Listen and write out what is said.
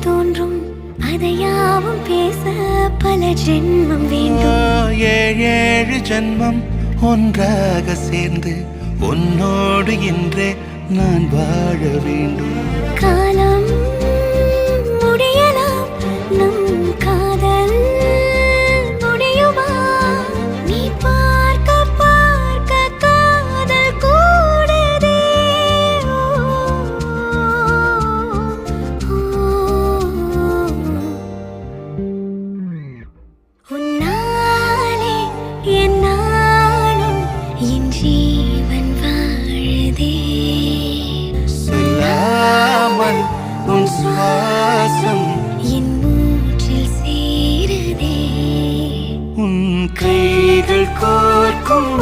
தோன்றும் அதையாவும் பேச பல ஜென்மம் வேண்டும். ஏழு ஜென்மம் ஒன்றாக சேர்ந்து உன்னோடு இன்றே நான் வாழ வேண்டும். காலம் முடியலாம், நம் காதல் முடியுமா? நீ பார்க்க பார்க்க காதல் கூடுதே. உன்னாலே என் நாளும் என் ஜீவன் வாழுதே. சொல்லாமல் உன் சுவாசம் என் மூச்சில் சேருதே. உன் கைகள் கோர்க்கும்